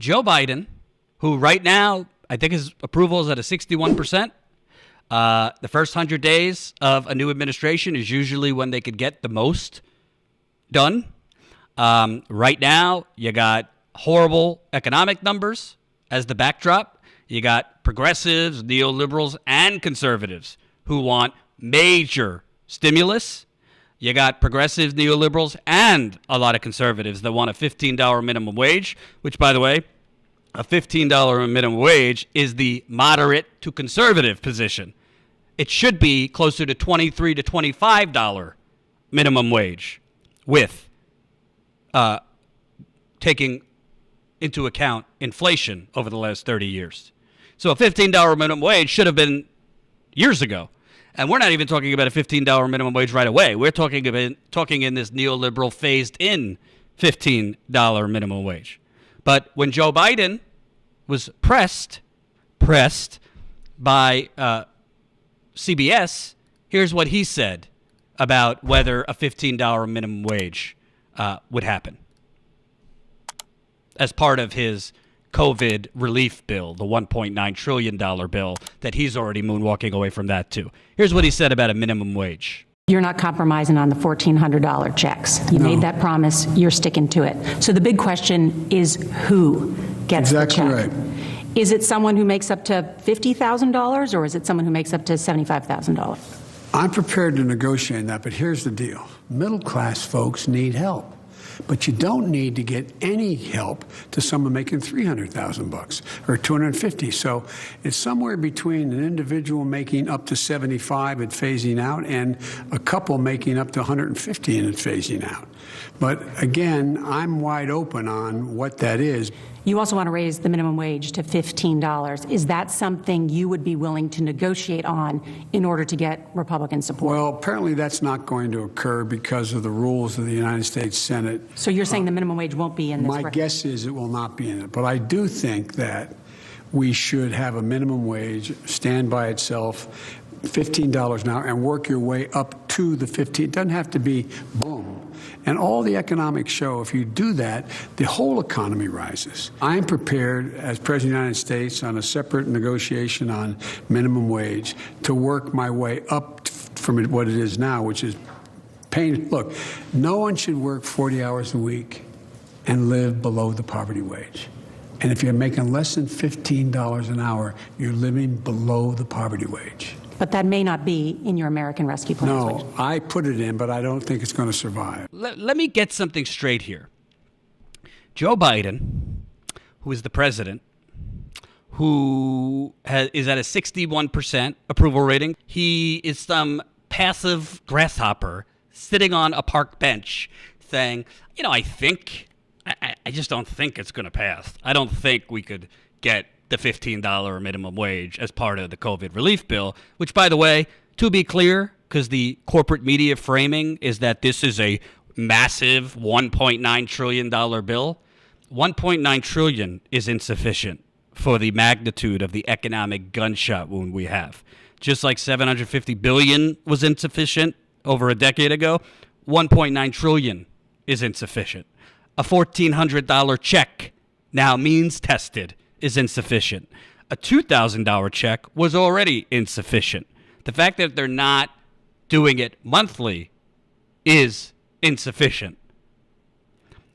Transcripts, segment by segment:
Joe Biden, who right now, I think his approval is at a 61%. The first 100 days of a new administration is usually when they could get the most done. Right now, you got horrible economic numbers as the backdrop. You got progressives, neoliberals, and conservatives who want major stimulus. You got progressives, neoliberals, and a lot of conservatives that want a $15 minimum wage, which, by the way, a $15 minimum wage is the moderate to conservative position. It should be closer to $23 to $25 minimum wage with taking into account inflation over the last 30 years. So a $15 minimum wage should have been years ago. And we're not even talking about a $15 minimum wage right away. We're talking in this neoliberal phased-in $15 minimum wage. But when Joe Biden was pressed by CBS, here's what he said about whether a $15 minimum wage would happen as part of his COVID relief bill, the $1.9 trillion bill that he's already moonwalking away from that too. Here's what he said about a minimum wage. You're not compromising on the $1,400 checks. You made that promise. You're sticking to it. So the big question is who gets the check? Exactly right. Is it someone who makes up to $50,000 or is it someone who makes up to $75,000? I'm prepared to negotiate that, but here's the deal. Middle-class folks need help. But you don't need to get any help to someone making $300,000 or $250,000. So it's somewhere between an individual making up to $75,000 and phasing out, and a couple making up to $150,000 and phasing out. But again, I'm wide open on what that is. You also want to raise the minimum wage to $15. Is that something you would be willing to negotiate on in order to get Republican support? Well, apparently that's not going to occur because of the rules of the United States Senate. So you're saying the minimum wage won't be in this? My guess is it will not be in it. But I do think that we should have a minimum wage, stand by itself, $15 an hour, and work your way up to the 15. It doesn't have to be boom. And all the economics show, if you do that, the whole economy rises. I'm prepared, as President of the United States, on a separate negotiation on minimum wage, to work my way up from what it is now, which is paying. Look, no one should work 40 hours a week and live below the poverty wage. And if you're making less than $15 an hour, you're living below the poverty wage. But that may not be in your American Rescue Plan. No, I put it in, but I don't think it's going to survive. Let me get something straight here. Joe Biden, who is the president, who is at a 61% approval rating, he is some passive grasshopper sitting on a park bench saying, I just don't think it's going to pass. I don't think we could get the $15 minimum wage as part of the COVID relief bill, which, by the way, to be clear, because the corporate media framing is that this is a massive $1.9 trillion bill. $1.9 trillion is insufficient for the magnitude of the economic gunshot wound we have. Just like $750 billion was insufficient over a decade ago, $1.9 trillion is insufficient. A $1,400 check, now means tested, is insufficient. A $2,000 check was already insufficient. The fact that they're not doing it monthly is insufficient.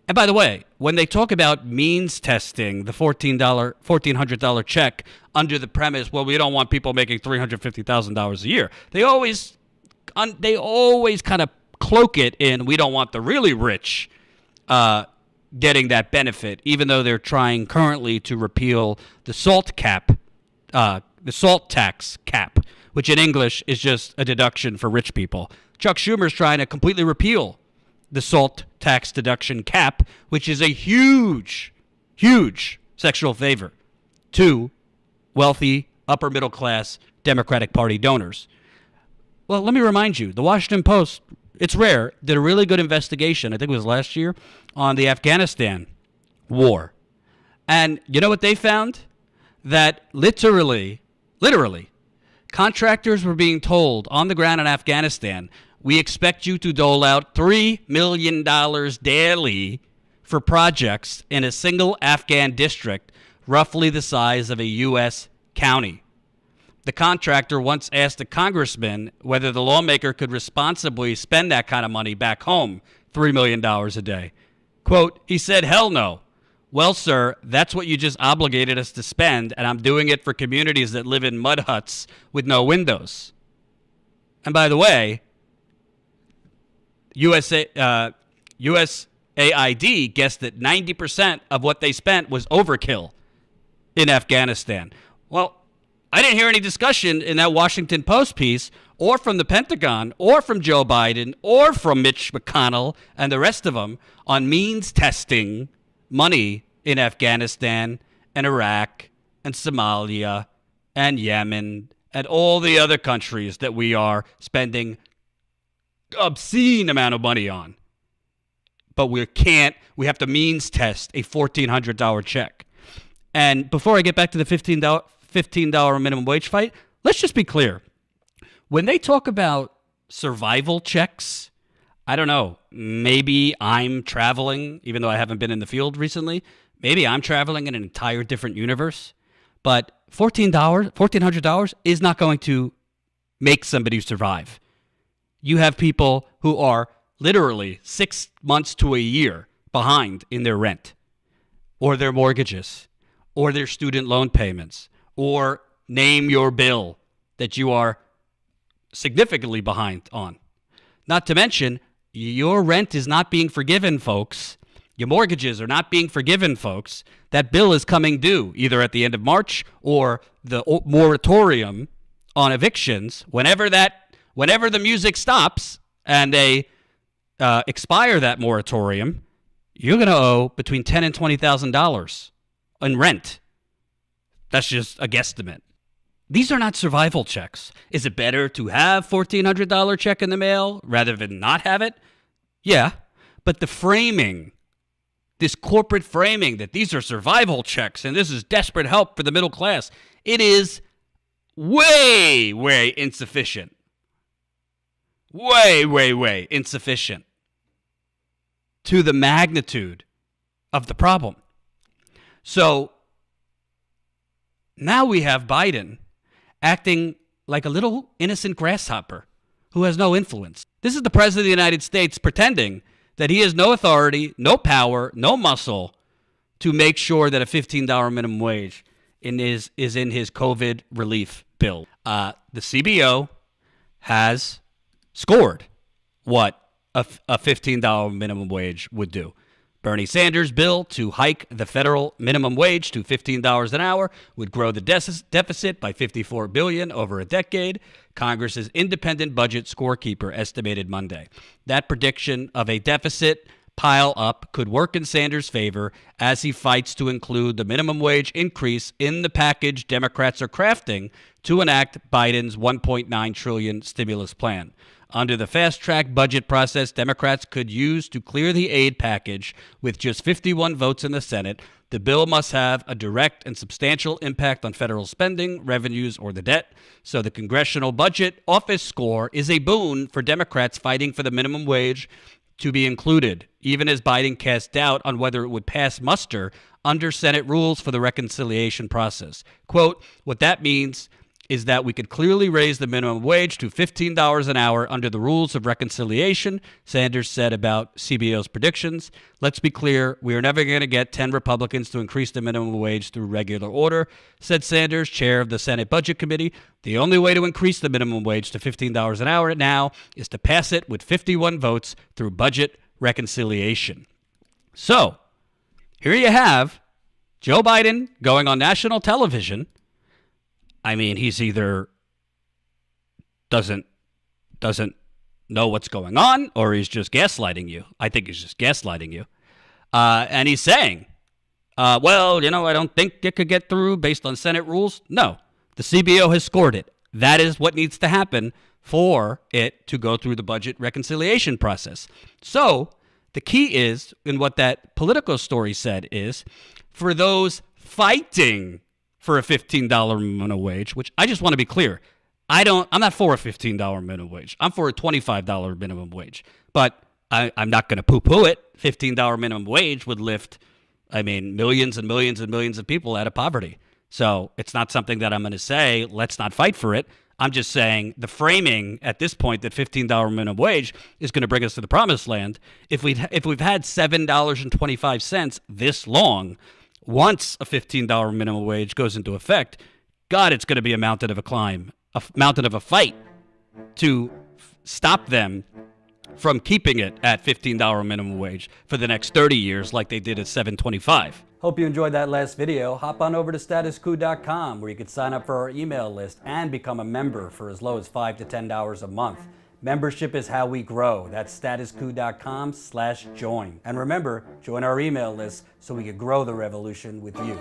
And by the way, when they talk about means testing the $1,400 check under the premise, well, we don't want people making $350,000 a year, they always kind of cloak it in, we don't want the really rich getting that benefit, even though they're trying currently to repeal the salt tax cap, which in English is just a deduction for rich people. Chuck Schumer's trying to completely repeal the salt tax deduction cap, which is a huge, huge sexual favor to wealthy, upper middle class Democratic Party donors. Well, let me remind you, the Washington Post, it's rare, did a really good investigation, I think it was last year, on the Afghanistan war. And you know what they found? That literally, contractors were being told on the ground in Afghanistan, we expect you to dole out $3 million daily for projects in a single Afghan district roughly the size of a U.S. county. The contractor once asked a congressman whether the lawmaker could responsibly spend that kind of money back home, $3 million a day. Quote, he said, hell no. Well, sir, that's what you just obligated us to spend, and I'm doing it for communities that live in mud huts with no windows. And by the way, USAID guessed that 90% of what they spent was overkill in Afghanistan. Well, I didn't hear any discussion in that Washington Post piece or from the Pentagon or from Joe Biden or from Mitch McConnell and the rest of them on means testing money in Afghanistan and Iraq and Somalia and Yemen and all the other countries that we are spending obscene amount of money on. But we have to means test a $1,400 check. And before I get back to the $15 minimum wage fight, let's just be clear. When they talk about survival checks, I don't know, maybe I'm traveling, even though I haven't been in the field recently, maybe I'm traveling in an entire different universe, but $1,400 is not going to make somebody survive. You have people who are literally 6 months to a year behind in their rent or their mortgages or their student loan payments, or name your bill that you are significantly behind on. Not to mention, your rent is not being forgiven, folks. Your mortgages are not being forgiven, folks. That bill is coming due either at the end of March or the moratorium on evictions. Whenever the music stops and they expire that moratorium, you're going to owe between $10,000 and $20,000 in rent. That's just a guesstimate. These are not survival checks. Is it better to have $1,400 check in the mail rather than not have it? Yeah, but the framing, this corporate framing that these are survival checks and this is desperate help for the middle class, it is way, way insufficient. Way, way, way insufficient to the magnitude of the problem. So now we have Biden acting like a little innocent grasshopper who has no influence. This is the president of the United States pretending that he has no authority, no power, no muscle to make sure that a $15 minimum wage is in his COVID relief bill. The CBO has scored what a $15 minimum wage would do. Bernie Sanders' bill to hike the federal minimum wage to $15 an hour would grow the deficit by $54 billion over a decade. Congress's independent budget scorekeeper estimated Monday. That prediction of a deficit pile up could work in Sanders' favor as he fights to include the minimum wage increase in the package Democrats are crafting to enact Biden's $1.9 trillion stimulus plan. Under the fast-track budget process Democrats could use to clear the aid package with just 51 votes in the Senate, the bill must have a direct and substantial impact on federal spending, revenues, or the debt. So the Congressional Budget Office score is a boon for Democrats fighting for the minimum wage to be included, even as Biden cast doubt on whether it would pass muster under Senate rules for the reconciliation process. Quote, what that means is that we could clearly raise the minimum wage to $15 an hour under the rules of reconciliation, Sanders said about CBO's predictions. Let's be clear, we are never going to get 10 Republicans to increase the minimum wage through regular order, said Sanders, chair of the Senate Budget Committee. The only way to increase the minimum wage to $15 an hour now is to pass it with 51 votes through budget reconciliation. So, here you have Joe Biden going on national television. I mean, he's either doesn't know what's going on, or he's just gaslighting you. I think he's just gaslighting you. And he's saying, well, I don't think it could get through based on Senate rules. No, the CBO has scored it. That is what needs to happen for it to go through the budget reconciliation process. So the key is, in what that Politico story said, is for those fighting for a $15 minimum wage, which I just want to be clear. I'm not for a $15 minimum wage. I'm for a $25 minimum wage. But I'm not going to poo-poo it. $15 minimum wage would lift, millions and millions and millions of people out of poverty. So it's not something that I'm going to say, let's not fight for it. I'm just saying the framing at this point that $15 minimum wage is going to bring us to the promised land. If we've had $7.25 this long, once a $15 minimum wage goes into effect, God, it's going to be a mountain of a climb, a mountain of a fight to stop them from keeping it at $15 minimum wage for the next 30 years like they did at $7.25. Hope you enjoyed that last video. Hop on over to statuscoup.com where you can sign up for our email list and become a member for as low as $5 to $10 a month. Membership is how we grow. That's statuscoup.com/join. And remember, join our email list so we can grow the revolution with you.